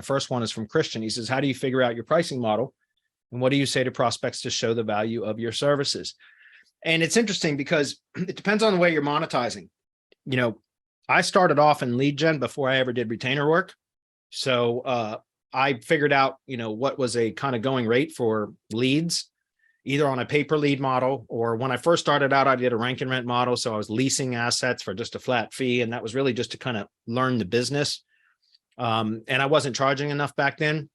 The first one is from Christian. He says, how do you figure out your pricing model? And what do you say to prospects to show the value of your services? And it's interesting because it depends on the way you're monetizing. You know, I started off in lead gen before I ever did retainer work. So I figured out, you know, what was a kind of going rate for leads, either on a pay-per-lead model, or when I first started out, I did a rank and rent model. So I was leasing assets for just a flat fee. And that was really just to kind of learn the business. And I wasn't charging enough back then.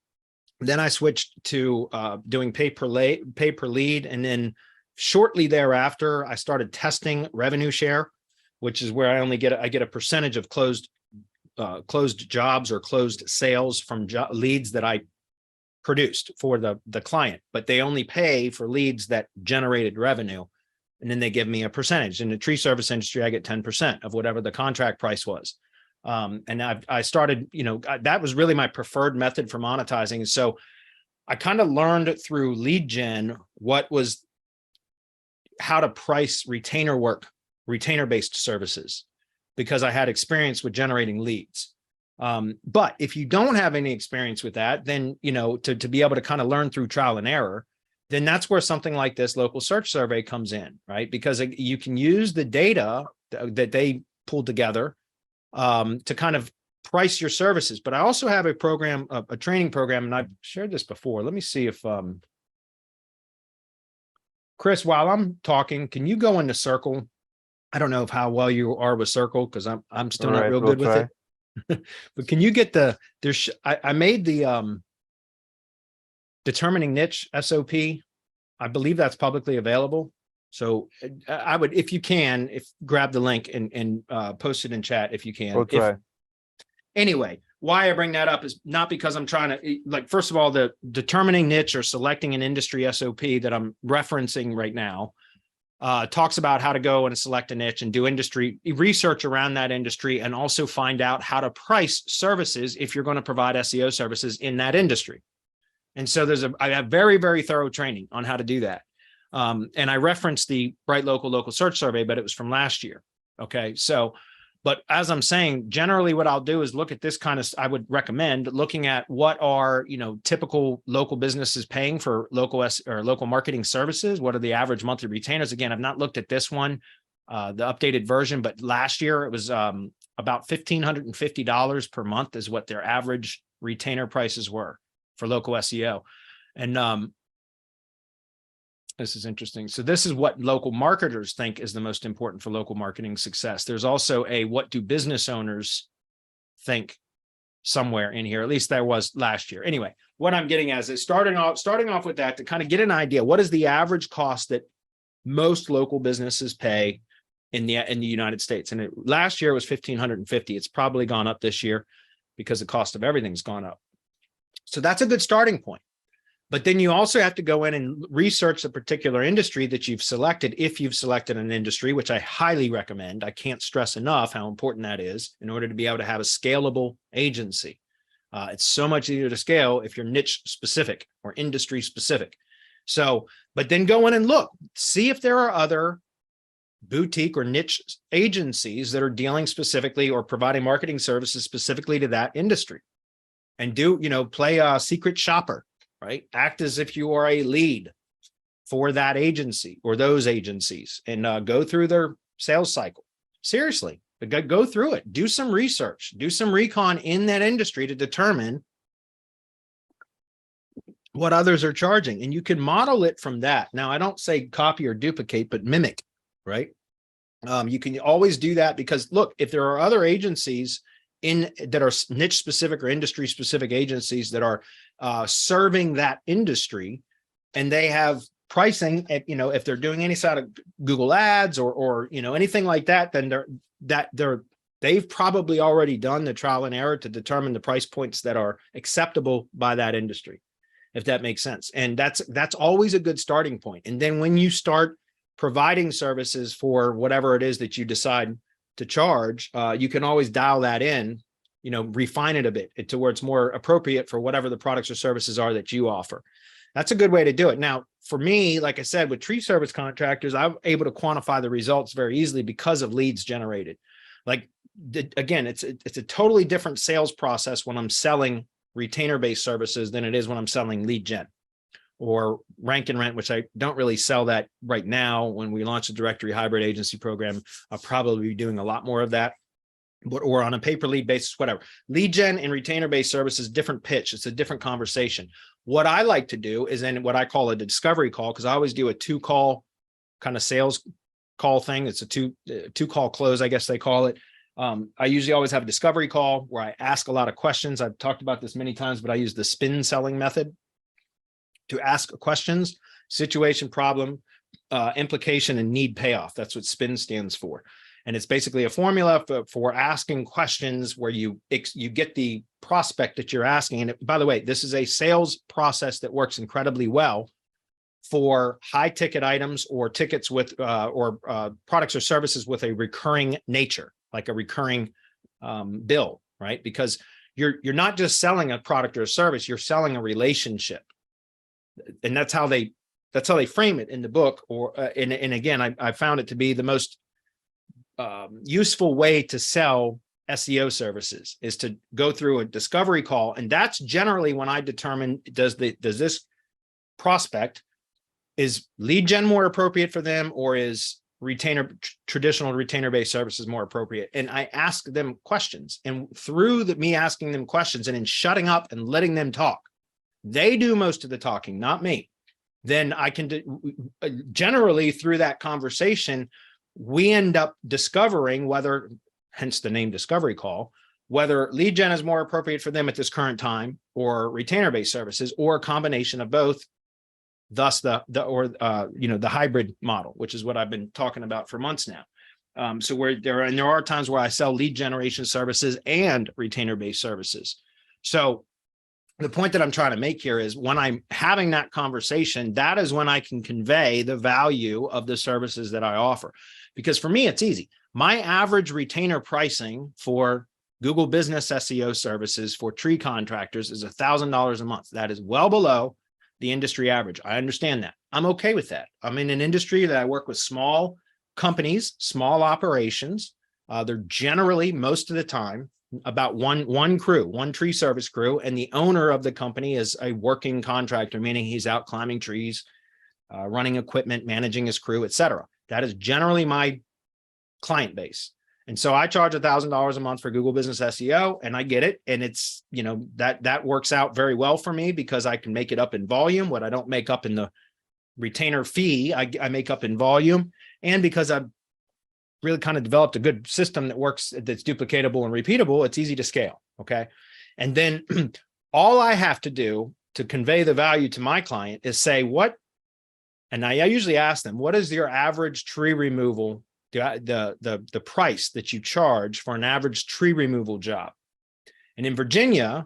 Then I switched to doing pay-per-lead. And then shortly thereafter, I started testing revenue share, which is where I get a percentage of closed jobs or closed sales from leads that I produced for the client, but they only pay for leads that generated revenue. And then they give me a percentage. In the tree service industry, I get 10% of whatever the contract price was. And I started, you know, that was really my preferred method for monetizing. So I kind of learned through lead gen how to price retainer-based services, because I had experience with generating leads. But if you don't have any experience with that, then, you know, to be able to kind of learn through trial and error, then that's where something like this local search survey comes in, right? Because you can use the data that they pulled together to kind of price your services. But I also have a program, a training program, and I've shared this before. Let me see if, Chris, while I'm talking, can you go into Circle? I don't know how well you are with Circle, because I'm still not real good with it. But can you get I made the determining niche SOP. I believe that's publicly available. So I would, if you can, grab the link and post it in chat if you can. We'll try. Anyway, why I bring that up is not because I'm trying to, like, first of all, the determining niche or selecting an industry SOP that I'm referencing right now talks about how to go and select a niche and do industry research around that industry, and also find out how to price services if you're going to provide SEO services in that industry. And so I have very, very thorough training on how to do that. And I referenced the Bright Local Search Survey, but it was from last year. Okay. So, but as I'm saying, generally what I'll do is look at this kind of, I would recommend looking at what are, you know, typical local businesses paying for local marketing services. What are the average monthly retainers? Again, I've not looked at this one, the updated version, but last year it was about $1,550 per month is what their average retainer prices were for local SEO. And this is interesting. So this is what local marketers think is the most important for local marketing success. There's also a what do business owners think somewhere in here. At least there was last year. Anyway, what I'm getting at is starting off with that to kind of get an idea. What is the average cost that most local businesses pay in the United States? And last year it was $1,550. It's probably gone up this year because the cost of everything's gone up. So that's a good starting point. But then you also have to go in and research the particular industry that you've selected, if you've selected an industry, which I highly recommend. I can't stress enough how important that is in order to be able to have a scalable agency. It's so much easier to scale if you're niche specific or industry specific. So, but then go in and look, see if there are other boutique or niche agencies that are dealing specifically or providing marketing services specifically to that industry. And do, you know, play a secret shopper. Right? Act as if you are a lead for that agency or those agencies, and go through their sales cycle. Seriously, go through it. Do some research. Do some recon in that industry to determine what others are charging. And you can model it from that. Now, I don't say copy or duplicate, but mimic, right? You can always do that, because look, if there are other agencies that are niche specific or industry specific agencies that are serving that industry, and they have pricing, you know, if they're doing any sort of Google ads or you know, anything like that, then they've probably already done the trial and error to determine the price points that are acceptable by that industry, if that makes sense. And that's always a good starting point. And then when you start providing services for whatever it is that you decide to charge, you can always dial that in, you know, refine it a bit to where it's more appropriate for whatever the products or services are that you offer. That's a good way to do it. Now, for me, like I said, with tree service contractors, I'm able to quantify the results very easily because of leads generated. Like, again, it's a totally different sales process when I'm selling retainer-based services than it is when I'm selling lead gen or rank and rent, which I don't really sell that right now. When we launch the directory hybrid agency program, I'll probably be doing a lot more of that, but or on a pay-per lead basis, whatever. Lead gen and retainer-based services, different pitch. It's a different conversation. What I like to do is in what I call a discovery call, because I always do a 2-call kind of sales call thing. It's a two call close, I guess they call it. I usually always have a discovery call where I ask a lot of questions. I've talked about this many times, but I use the spin selling method to ask questions: situation, problem, implication, and need payoff. That's what SPIN stands for. And it's basically a formula for asking questions where you get the prospect that you're asking. And by the way, this is a sales process that works incredibly well for high ticket items or tickets with products or services with a recurring nature, like a recurring bill, right? Because you're not just selling a product or a service, you're selling a relationship. And that's how they frame it in the book. And again, I found it to be the most useful way to sell SEO services is to go through a discovery call. And that's generally when I determine, does this prospect, is lead gen more appropriate for them, or is traditional retainer-based services more appropriate? And I ask them questions, and through me asking them questions and in shutting up and letting them talk, they do most of the talking, not me. Then I can generally through that conversation, we end up discovering whether, hence the name discovery call, whether lead gen is more appropriate for them at this current time, or retainer-based services, or a combination of both. Thus the hybrid model, which is what I've been talking about for months now. So there are times where I sell lead generation services and retainer-based services. So the point that I'm trying to make here is when I'm having that conversation, that is when I can convey the value of the services that I offer. Because for me, it's easy. My average retainer pricing for Google Business SEO services for tree contractors is $1,000 a month. That is well below the industry average. I understand that. I'm okay with that. I'm in an industry that I work with small companies, small operations. They're generally, most of the time, about one crew, one tree service crew, and the owner of the company is a working contractor, meaning he's out climbing trees, running equipment, managing his crew, etc. That is generally my client base. And so I charge $1,000 a month for Google Business SEO, and I get it. And it's, that works out very well for me because I can make it up in volume. What I don't make up in the retainer fee, I make up in volume. And because I've really kind of developed a good system that works, that's duplicatable and repeatable, it's easy to scale. Okay. And then all I have to do to convey the value to my client is say and I usually ask them, what is your average tree removal, the price that you charge for an average tree removal job? And in Virginia,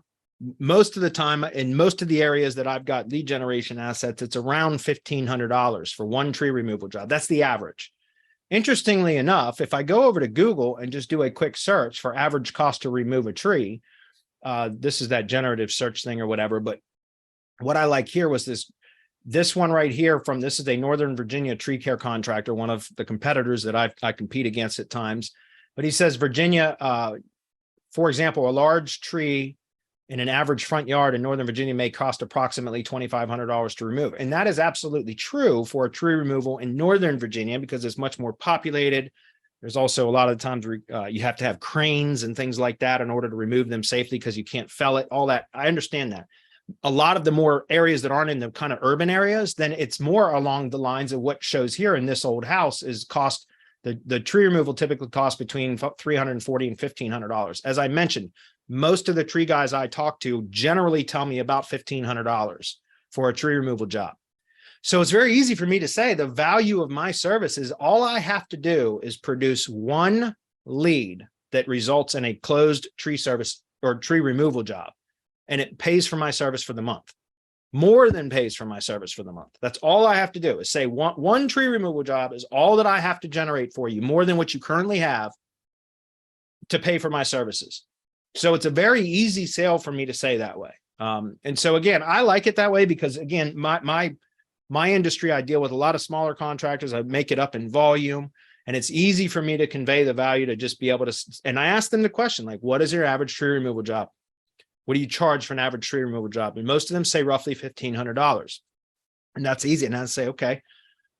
most of the time, in most of the areas that I've got lead generation assets, it's around $1,500 for one tree removal job. That's the average. Interestingly enough, if I go over to Google and just do a quick search for average cost to remove a tree, this is that generative search thing or whatever. But what I like here was this one right here this is a Northern Virginia tree care contractor, one of the competitors that I compete against at times. But he says Virginia, for example, a large tree in an average front yard in Northern Virginia may cost approximately $2,500 to remove. And that is absolutely true for a tree removal in Northern Virginia because it's much more populated. There's also a lot of times you have to have cranes and things like that in order to remove them safely because you can't fell it, all that. I understand that. A lot of the more areas that aren't in the kind of urban areas, then it's more along the lines of what shows here in this old house is cost. The tree removal typically costs between $340 and $1,500. As I mentioned, most of the tree guys I talk to generally tell me about $1,500 for a tree removal job. So it's very easy for me to say the value of my service is all I have to do is produce one lead that results in a closed tree service or tree removal job. And it pays for my service for the month, more than pays for my service for the month. That's all I have to do is say one tree removal job is all that I have to generate for you, more than what you currently have to pay for my services. So it's a very easy sale for me to say that way. And so again, I like it that way because again, my industry, I deal with a lot of smaller contractors. I make it up in volume and it's easy for me to convey the value to just be able to, and I ask them the question, like, what is your average tree removal job? what do you charge for an average tree removal job? And most of them say roughly $1,500. And that's easy. And I say, okay,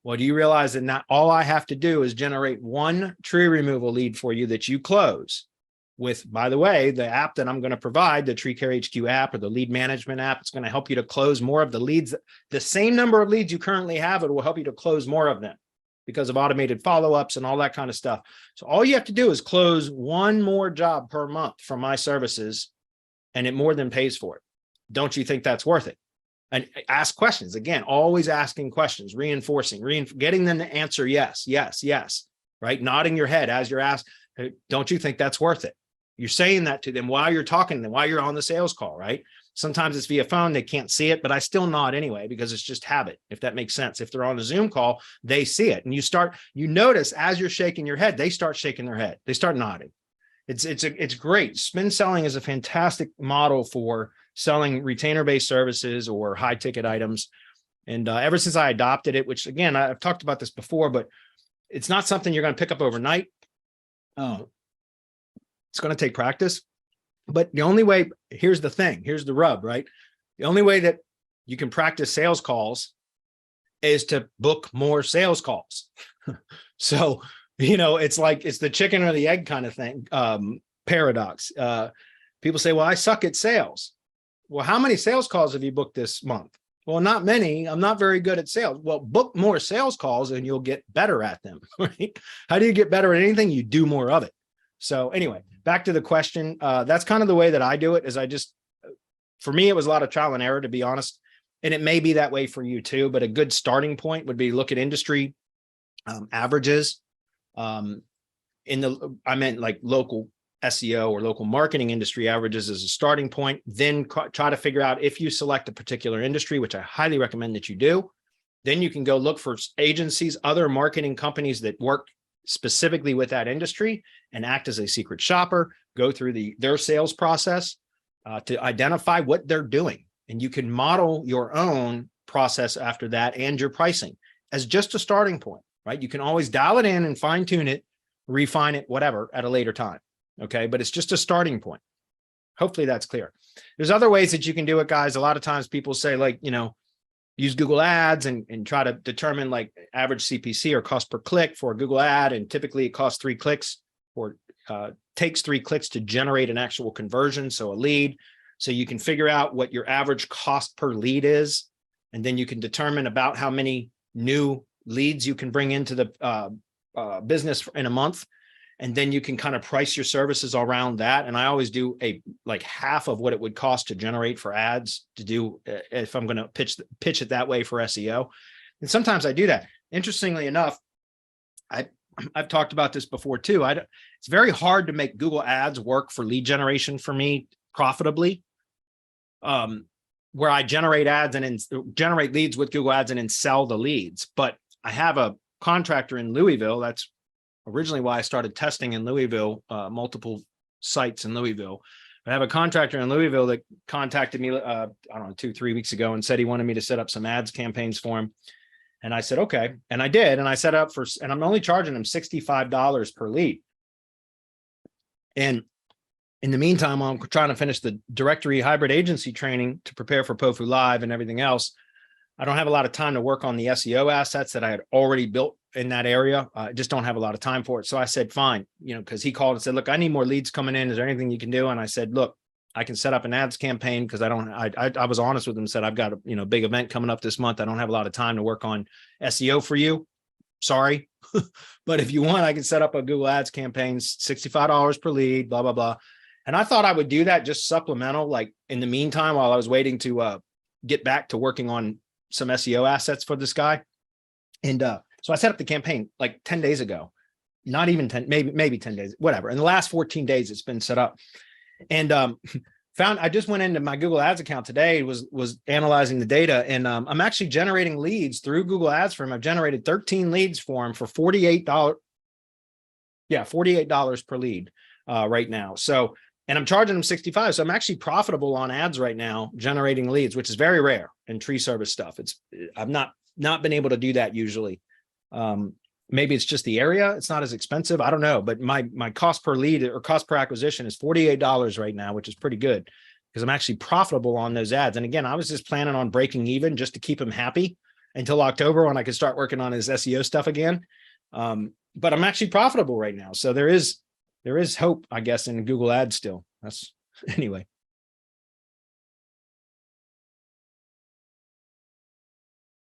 well, do you realize that not all I have to do is generate one tree removal lead for you that you close with, by the way, the app that I'm going to provide, the Tree Care HQ app or the lead management app. It's going to help you to close more of the leads. The same number of leads you currently have, it will help you to close more of them because of automated follow-ups and all that kind of stuff. So all you have to do is close one more job per month from my services, and it more than pays for it. Don't you think that's worth it? And ask questions. Again, always asking questions, reinforcing, getting them to answer yes, yes, yes, right? Nodding your head as you're asked, hey, don't you think that's worth it? You're saying that to them while you're talking to them, while you're on the sales call, right? Sometimes it's via phone, they can't see it, but I still nod anyway, because it's just habit, if that makes sense. If they're on a Zoom call, they see it. And you notice as you're shaking your head, they start shaking their head. They start nodding. It's great. Spin selling is a fantastic model for selling retainer-based services or high-ticket items. And ever since I adopted it, which again, I've talked about this before, but it's not something you're going to pick up overnight. It's going to take practice. But the only way, here's the thing, here's the rub, right? The only way that you can practice sales calls is to book more sales calls. So, it's like, it's the chicken or the egg kind of thing, paradox. People say, well, I suck at sales. Well, how many sales calls have you booked this month? Well, not many. I'm not very good at sales. Well, book more sales calls and you'll get better at them, right? How do you get better at anything? You do more of it. So anyway, back to the question. That's kind of the way that I do it, is for me, it was a lot of trial and error, to be honest. And it may be that way for you too, but a good starting point would be look at industry averages. I meant like local SEO or local marketing industry averages as a starting point. Then try to figure out, if you select a particular industry, which I highly recommend that you do, then you can go look for agencies, other marketing companies that work specifically with that industry and act as a secret shopper, go through their sales process to identify what they're doing. And you can model your own process after that and your pricing as just a starting point, right? You can always dial it in and fine tune it, refine it, whatever, at a later time. Okay. But it's just a starting point. Hopefully that's clear. There's other ways that you can do it, guys. A lot of times people say, like, use Google ads and try to determine like average CPC or cost per click for a Google ad. And typically it costs 3 clicks, or takes 3 clicks to generate an actual conversion. So a lead. So you can figure out what your average cost per lead is. And then you can determine about how many new leads you can bring into the business in a month. And then you can kind of price your services around that. And I always do like half of what it would cost to generate for ads to do, if I'm going to pitch it that way for SEO. And sometimes I do that. Interestingly enough, I've talked about this before too. It's very hard to make Google ads work for lead generation for me profitably, where I generate ads and then generate leads with Google ads and then sell the leads. But I have a contractor in Louisville. That's originally why I started testing in Louisville, multiple sites in Louisville. I have a contractor in Louisville that contacted me, I don't know, 2-3 weeks ago, and said he wanted me to set up some ads campaigns for him. And I said, okay. And I did. And I set up and I'm only charging him $65 per lead. And in the meantime, I'm trying to finish the directory hybrid agency training to prepare for POFU Live and everything else. I don't have a lot of time to work on the SEO assets that I had already built in that area. I just don't have a lot of time for it. So I said, fine, because he called and said, look, I need more leads coming in. Is there anything you can do? And I said, look, I can set up an ads campaign, because I was honest with him, said, I've got a big event coming up this month. I don't have a lot of time to work on SEO for you. Sorry. But if you want, I can set up a Google ads campaign, $65 per lead, blah, blah, blah. And I thought I would do that just supplemental, like in the meantime, while I was waiting to get back to working on some SEO assets for this guy. And so I set up the campaign like 10 days ago, not even 10, maybe 10 days, whatever. In the last 14 days, it's been set up. And I just went into my Google ads account today, was analyzing the data, and I'm actually generating leads through Google ads for him. I've generated 13 leads for him for $48. Yeah, $48 per lead right now. So, and I'm charging him $65. So I'm actually profitable on ads right now, generating leads, which is very rare in tree service stuff. I've not been able to do that usually. Maybe it's just the area. It's not as expensive. I don't know, but my cost per lead or cost per acquisition is $48 right now, which is pretty good. because I'm actually profitable on those ads. And again, I was just planning on breaking even just to keep him happy until October when I could start working on his SEO stuff again. But I'm actually profitable right now. So there is hope, I guess, in Google Ads still. That's anyway.